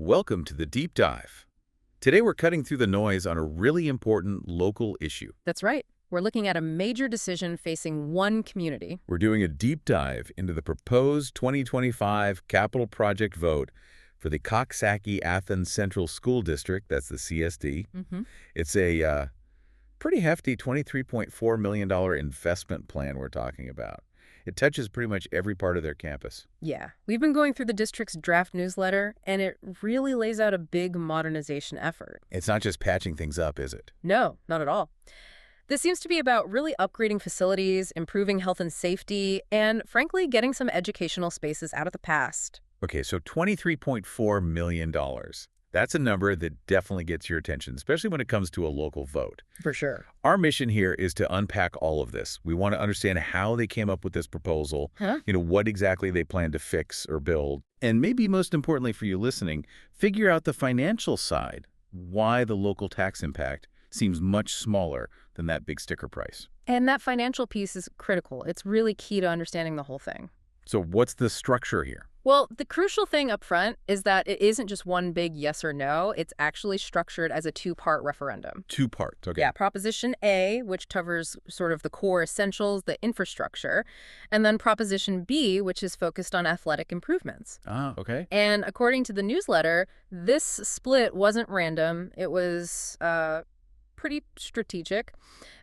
Welcome to the Deep Dive. Today we're cutting through the noise on a really important local issue. That's right. We're looking at a major decision facing one community. We're doing a deep dive into the proposed 2025 capital project vote for the Coxsackie-Athens Central School District, that's the CSD. It's a pretty hefty $23.4 million investment plan we're talking about. It touches pretty much every part of their campus. Yeah. We've been going through the district's draft newsletter, and it really lays out a big modernization effort. It's not just patching things up, is it? No, not at all. This seems to be about really upgrading facilities, improving health and safety, and frankly, getting some educational spaces out of the past. Okay, so $23.4 million. That's a number that definitely gets your attention, especially when it comes to a local vote. For sure. Our mission here is to unpack all of this. We want to understand how they came up with this proposal, what exactly they plan to fix or build, and maybe most importantly for you listening, figure out the financial side, why the local tax impact seems much smaller than that big sticker price. And that financial piece is critical. It's really key to understanding the whole thing. So what's the structure here? Well, the crucial thing up front is that it isn't just one big yes or no. It's actually structured as a two-part referendum. Two parts, okay. Yeah, Proposition A, which covers sort of the core essentials, the infrastructure, and then Proposition B, which is focused on athletic improvements. Ah, okay. And according to the newsletter, this split wasn't random. It was pretty strategic,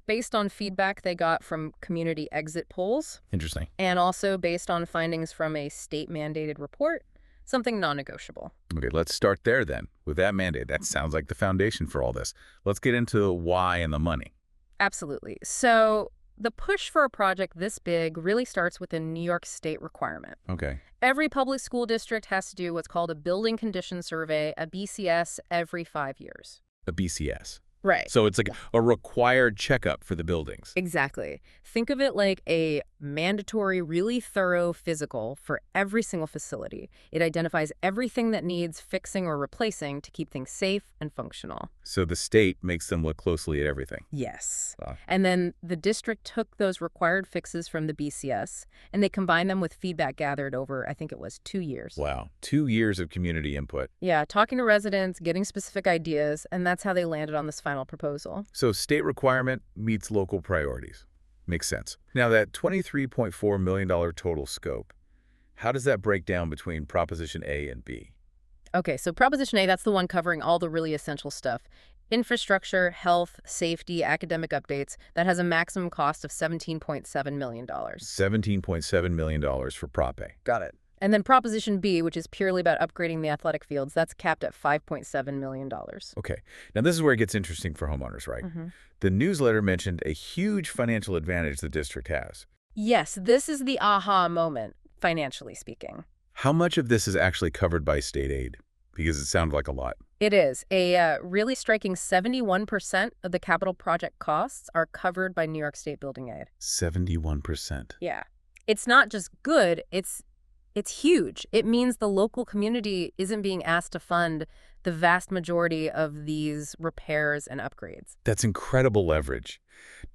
based on feedback they got from community exit polls. Interesting. And also based on findings from a state-mandated report, something non-negotiable. Okay, let's start there then. With that mandate, that sounds like the foundation for all this. Let's get into why and the money. Absolutely. So the push for a project this big really starts with a New York State requirement. Okay. Every public school district has to do what's called a Building Condition Survey, a BCS, every 5 years. A BCS. Right. So it's like a required checkup for the buildings. Exactly. Think of it like a mandatory, really thorough physical for every single facility. It identifies everything that needs fixing or replacing to keep things safe and functional. So the state makes them look closely at everything. Yes. Wow. And then the district took those required fixes from the BCS, and they combined them with feedback gathered over, I think it was 2 years. Wow. 2 years of community input. Yeah, talking to residents, getting specific ideas, and that's how they landed on this final proposal. So state requirement meets local priorities. Makes sense. Now that $23.4 million total scope, how does that break down between Proposition A and B? Okay, so Proposition A, that's the one covering all the really essential stuff. Infrastructure, health, safety, academic updates, that has a maximum cost of $17.7 million. $17.7 million for Prop A. Got it. And then Proposition B, which is purely about upgrading the athletic fields, that's capped at $5.7 million. Okay. Now, this is where it gets interesting for homeowners, right? The newsletter mentioned a huge financial advantage the district has. Yes, this is the aha moment, financially speaking. How much of this is actually covered by state aid? Because it sounded like a lot. It is. A really striking 71% of the capital project costs are covered by New York State Building Aid. 71%. Yeah. It's not just good, it's huge. It means the local community isn't being asked to fund the vast majority of these repairs and upgrades. That's incredible leverage.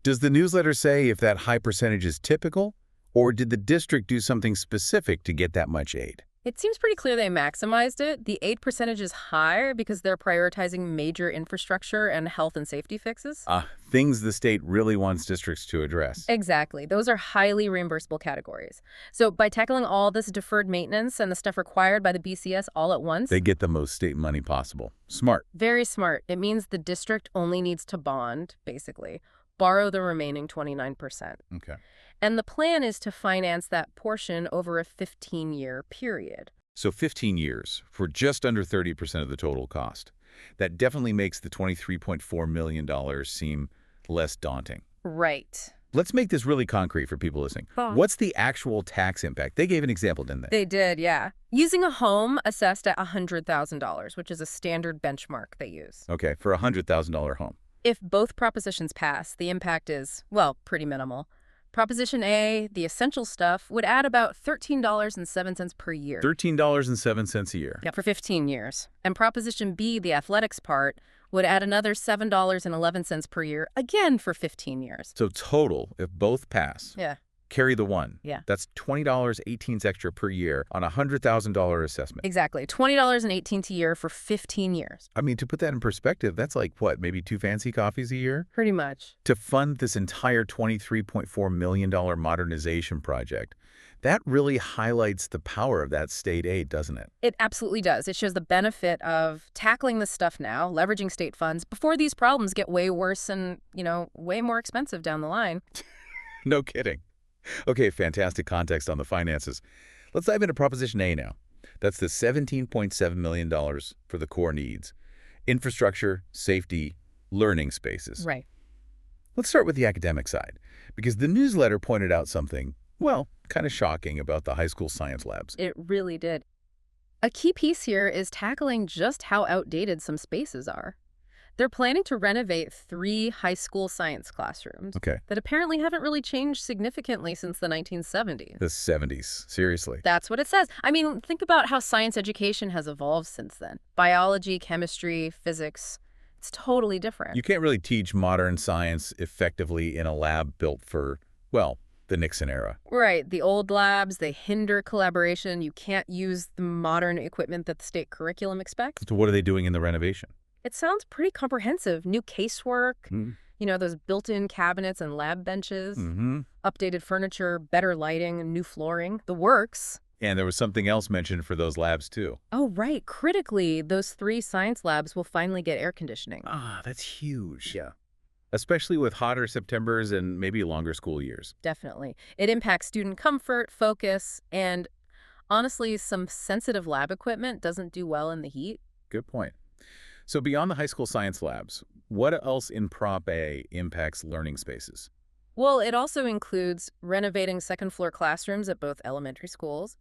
Does the newsletter say if that high percentage is typical, or did the district do something specific to get that much aid? It seems pretty clear they maximized it. The aid percentage is higher because they're prioritizing major infrastructure and health and safety fixes. Things the state really wants districts to address. Exactly. Those are highly reimbursable categories. So by tackling all this deferred maintenance and the stuff required by the BCS all at once, they get the most state money possible. Smart. Very smart. It means the district only needs to bond, basically, borrow the remaining 29%. Okay. And the plan is to finance that portion over a 15-year period. So 15 years for just under 30% of the total cost. That definitely makes the $23.4 million seem less daunting. Right. Let's make this really concrete for people listening. What's the actual tax impact? They gave an example, didn't they? They did, yeah. Using a home assessed at $100,000, which is a standard benchmark they use. Okay, for a $100,000 home. If both propositions pass, the impact is, well, pretty minimal. Proposition A, the essential stuff, would add about $13.07 per year. $13.07 a year. Yeah, for 15 years. And Proposition B, the athletics part, would add another $7.11 per year, again for 15 years. So total, if both pass, yeah, Carry the one. Yeah. That's $20.18 extra per year on a $100,000 assessment. Exactly. $20.18 a year for 15 years. I mean, to put that in perspective, that's like, what, maybe 2 fancy coffees a year? Pretty much. To fund this entire $23.4 million modernization project. That really highlights the power of that state aid, doesn't it? It absolutely does. It shows the benefit of tackling this stuff now, leveraging state funds, before these problems get way worse and, way more expensive down the line. No kidding. Okay, fantastic context on the finances. Let's dive into Proposition A now. That's the $17.7 million for the core needs. Infrastructure, safety, learning spaces. Right. Let's start with the academic side, because the newsletter pointed out something, well, kind of shocking about the high school science labs. It really did. A key piece here is tackling just how outdated some spaces are. They're planning to renovate 3 high school science classrooms that apparently haven't really changed significantly since the 1970s. The 70s, seriously. That's what it says. I mean, think about how science education has evolved since then. Biology, chemistry, physics, it's totally different. You can't really teach modern science effectively in a lab built for, well, the Nixon era. Right. The old labs, they hinder collaboration. You can't use the modern equipment that the state curriculum expects. So what are they doing in the renovation? It sounds pretty comprehensive. New casework, those built-in cabinets and lab benches, updated furniture, better lighting, new flooring, the works. And there was something else mentioned for those labs, too. Oh, right. Critically, those 3 science labs will finally get air conditioning. Ah, that's huge. Yeah. Especially with hotter Septembers and maybe longer school years. Definitely. It impacts student comfort, focus, and honestly, some sensitive lab equipment doesn't do well in the heat. Good point. So beyond the high school science labs, what else in Prop A impacts learning spaces? Well, it also includes renovating second-floor classrooms at both elementary schools,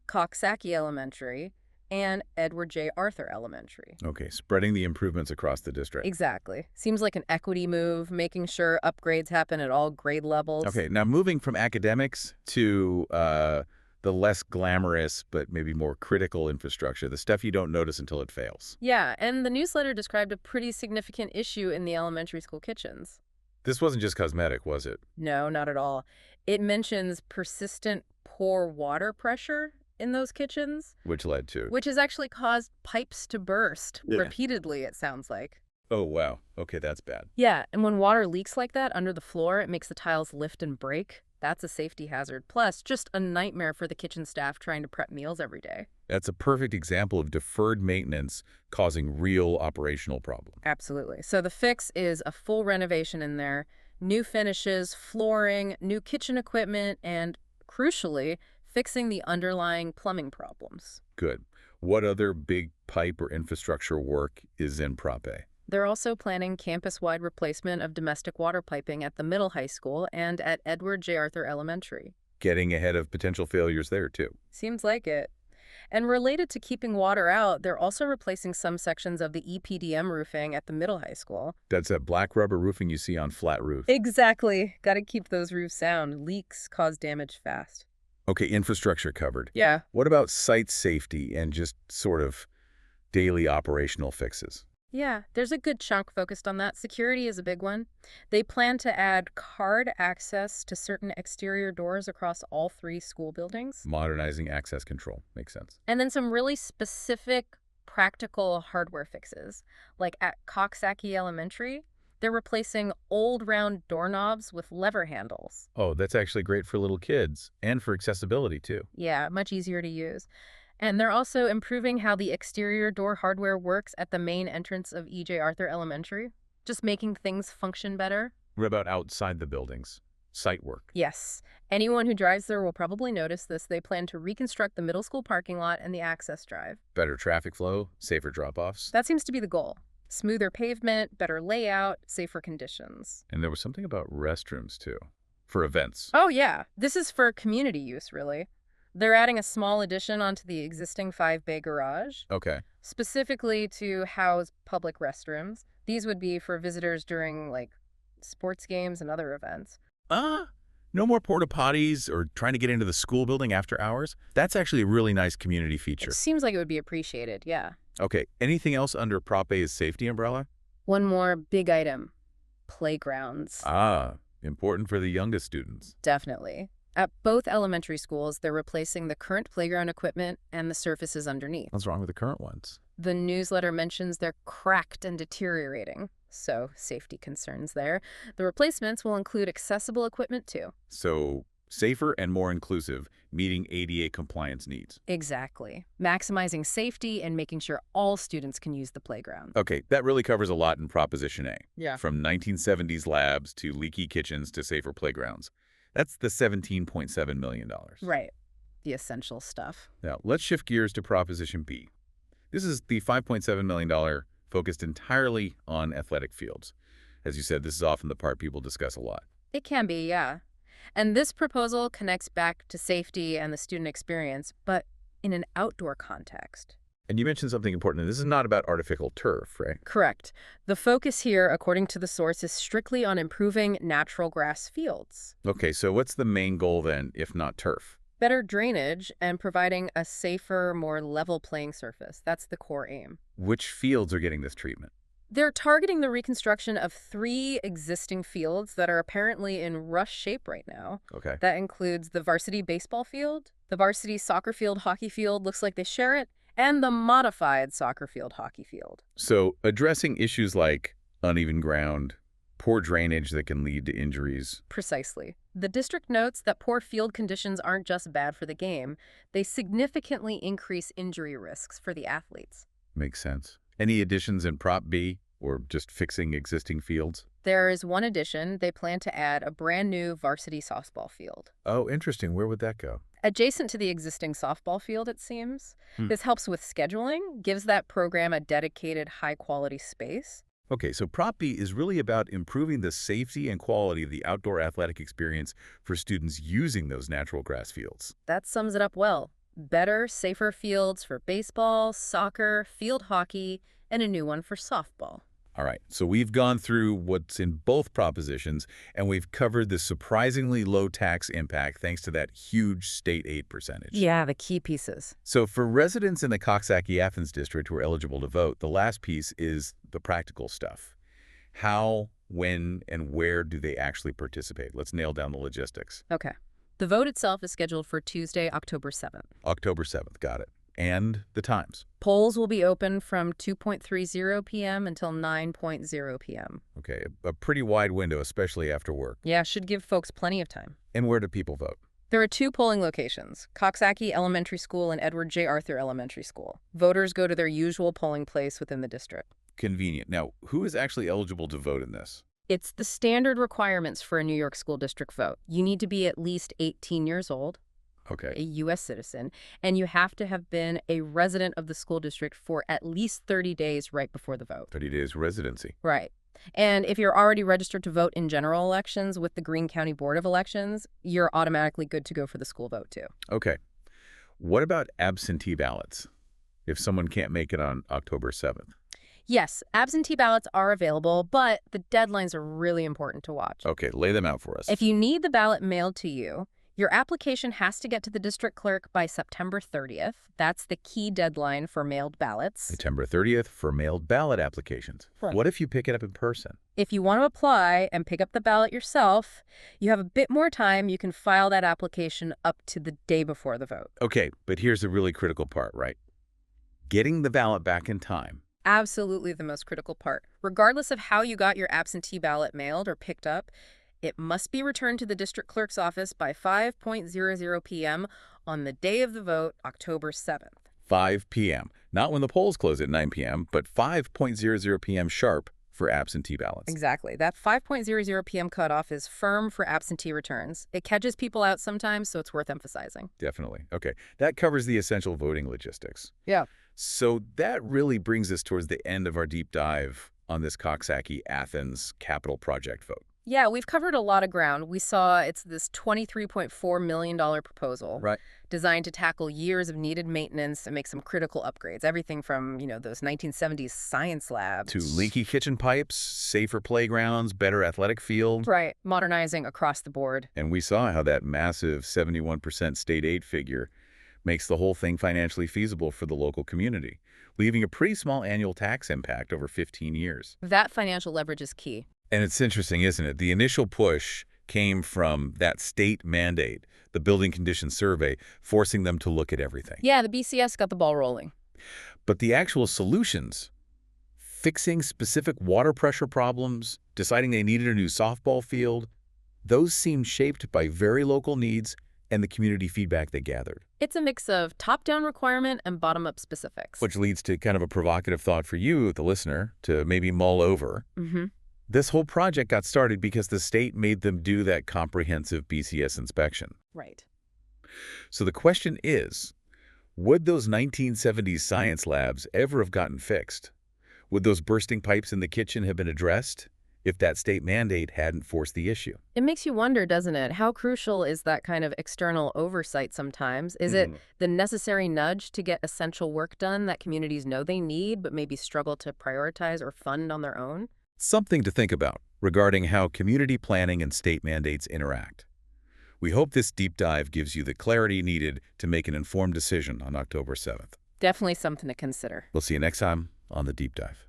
Coxsackie Elementary, and Edward J. Arthur Elementary. Okay, spreading the improvements across the district. Exactly. Seems like an equity move, making sure upgrades happen at all grade levels. Okay, now moving from academics to the less glamorous but maybe more critical infrastructure, the stuff you don't notice until it fails. Yeah, and the newsletter described a pretty significant issue in the elementary school kitchens. This wasn't just cosmetic, was it? No, not at all. It mentions persistent poor water pressure in those kitchens. Which led to? Which has actually caused pipes to burst repeatedly, it sounds like. Oh, wow. Okay, that's bad. Yeah, and when water leaks like that under the floor, it makes the tiles lift and break. That's a safety hazard. Plus, just a nightmare for the kitchen staff trying to prep meals every day. That's a perfect example of deferred maintenance causing real operational problems. Absolutely. So the fix is a full renovation in there, new finishes, flooring, new kitchen equipment, and, crucially, fixing the underlying plumbing problems. Good. What other big pipe or infrastructure work is in Prop A? They're also planning campus-wide replacement of domestic water piping at the middle high school and at Edward J. Arthur Elementary. Getting ahead of potential failures there, too. Seems like it. And related to keeping water out, they're also replacing some sections of the EPDM roofing at the middle high school. That's that black rubber roofing you see on flat roofs. Exactly. Got to keep those roofs sound. Leaks cause damage fast. Okay, infrastructure covered. Yeah. What about site safety and just sort of daily operational fixes? Yeah, there's a good chunk focused on that. Security is a big one. They plan to add card access to certain exterior doors across all 3 school buildings. Modernizing access control. Makes sense. And then some really specific practical hardware fixes. Like at Coxsackie Elementary, they're replacing old round doorknobs with lever handles. Oh, that's actually great for little kids and for accessibility, too. Yeah, much easier to use. And they're also improving how the exterior door hardware works at the main entrance of E.J. Arthur Elementary, just making things function better. What about outside the buildings? Site work? Yes. Anyone who drives there will probably notice this. They plan to reconstruct the middle school parking lot and the access drive. Better traffic flow, safer drop-offs? That seems to be the goal. Smoother pavement, better layout, safer conditions. And there was something about restrooms, too, for events. Oh, yeah. This is for community use, really. They're adding a small addition onto the existing 5-bay garage. Okay. Specifically to house public restrooms. These would be for visitors during, sports games and other events. No more porta potties or trying to get into the school building after hours? That's actually a really nice community feature. It seems like it would be appreciated, yeah. Okay. Anything else under Prop A's safety umbrella? One more big item. Playgrounds. Important for the youngest students. Definitely. At both elementary schools, they're replacing the current playground equipment and the surfaces underneath. What's wrong with the current ones? The newsletter mentions they're cracked and deteriorating, so safety concerns there. The replacements will include accessible equipment too. So safer and more inclusive, meeting ADA compliance needs. Exactly. Maximizing safety and making sure all students can use the playground. Okay, that really covers a lot in Proposition A. Yeah. From 1970s labs to leaky kitchens to safer playgrounds. That's the $17.7 million. Right. The essential stuff. Now, let's shift gears to Proposition B. This is the $5.7 million focused entirely on athletic fields. As you said, this is often the part people discuss a lot. It can be, yeah. And this proposal connects back to safety and the student experience, but in an outdoor context. And you mentioned something important. This is not about artificial turf, right? Correct. The focus here, according to the source, is strictly on improving natural grass fields. Okay, so what's the main goal then, if not turf? Better drainage and providing a safer, more level playing surface. That's the core aim. Which fields are getting this treatment? They're targeting the reconstruction of 3 existing fields that are apparently in rush shape right now. Okay. That includes the varsity baseball field, the varsity soccer field, hockey field, looks like they share it, and the modified soccer field, hockey field. So addressing issues like uneven ground, poor drainage that can lead to injuries. Precisely. The district notes that poor field conditions aren't just bad for the game, they significantly increase injury risks for the athletes. Makes sense. Any additions in Prop B or just fixing existing fields? There is one addition. They plan to add a brand new varsity softball field. Oh, interesting. Where would that go? Adjacent to the existing softball field, it seems. This helps with scheduling, gives that program a dedicated high-quality space. Okay, so Prop B is really about improving the safety and quality of the outdoor athletic experience for students using those natural grass fields. That sums it up well. Better, safer fields for baseball, soccer, field hockey, and a new one for softball. All right, so we've gone through what's in both propositions, and we've covered the surprisingly low tax impact thanks to that huge state aid percentage. Yeah, the key pieces. So for residents in the Coxsackie-Athens district who are eligible to vote, the last piece is the practical stuff. How, when, and where do they actually participate? Let's nail down the logistics. Okay. The vote itself is scheduled for Tuesday, October 7th. October 7th, got it. And the times. Polls will be open from 2:30 p.m. until 9:00 p.m. Okay, a pretty wide window, especially after work. Yeah, should give folks plenty of time. And where do people vote? There are 2 polling locations, Coxsackie Elementary School and Edward J. Arthur Elementary School. Voters go to their usual polling place within the district. Convenient. Now, who is actually eligible to vote in this? It's the standard requirements for a New York school district vote. You need to be at least 18 years old, a Okay. U.S. citizen, and you have to have been a resident of the school district for at least 30 days right before the vote. 30 days residency. Right. And if you're already registered to vote in general elections with the Greene County Board of Elections, you're automatically good to go for the school vote, too. Okay. What about absentee ballots if someone can't make it on October 7th? Yes, absentee ballots are available, but the deadlines are really important to watch. Okay, lay them out for us. If you need the ballot mailed to you, your application has to get to the district clerk by September 30th. That's the key deadline for mailed ballots. September 30th for mailed ballot applications. Right. What if you pick it up in person? If you want to apply and pick up the ballot yourself, you have a bit more time. You can file that application up to the day before the vote. Okay, but here's the really critical part, right? Getting the ballot back in time. Absolutely the most critical part. Regardless of how you got your absentee ballot mailed or picked up, it must be returned to the district clerk's office by 5:00 p.m. on the day of the vote, October 7th. 5 p.m. Not when the polls close at 9 p.m., but 5:00 p.m. sharp for absentee ballots. Exactly. That 5:00 p.m. cutoff is firm for absentee returns. It catches people out sometimes, so it's worth emphasizing. Definitely. Okay, that covers the essential voting logistics. Yeah. So that really brings us towards the end of our deep dive on this Coxsackie-Athens capital project vote. Yeah, we've covered a lot of ground. We saw it's this $23.4 million proposal Right. designed to tackle years of needed maintenance and make some critical upgrades. Everything from, those 1970s science labs. To leaky kitchen pipes, safer playgrounds, better athletic field. Right, modernizing across the board. And we saw how that massive 71% state aid figure makes the whole thing financially feasible for the local community, leaving a pretty small annual tax impact over 15 years. That financial leverage is key. And it's interesting, isn't it? The initial push came from that state mandate, the Building Condition Survey, forcing them to look at everything. Yeah, the BCS got the ball rolling. But the actual solutions, fixing specific water pressure problems, deciding they needed a new softball field, those seemed shaped by very local needs and the community feedback they gathered. It's a mix of top-down requirement and bottom-up specifics. Which leads to kind of a provocative thought for you, the listener, to maybe mull over. This whole project got started because the state made them do that comprehensive BCS inspection. Right. So the question is, would those 1970s science labs ever have gotten fixed? Would those bursting pipes in the kitchen have been addressed if that state mandate hadn't forced the issue? It makes you wonder, doesn't it? How crucial is that kind of external oversight sometimes? Is it the necessary nudge to get essential work done that communities know they need but maybe struggle to prioritize or fund on their own? Something to think about regarding how community planning and state mandates interact. We hope this deep dive gives you the clarity needed to make an informed decision on October 7th. Definitely something to consider. We'll see you next time on The Deep Dive.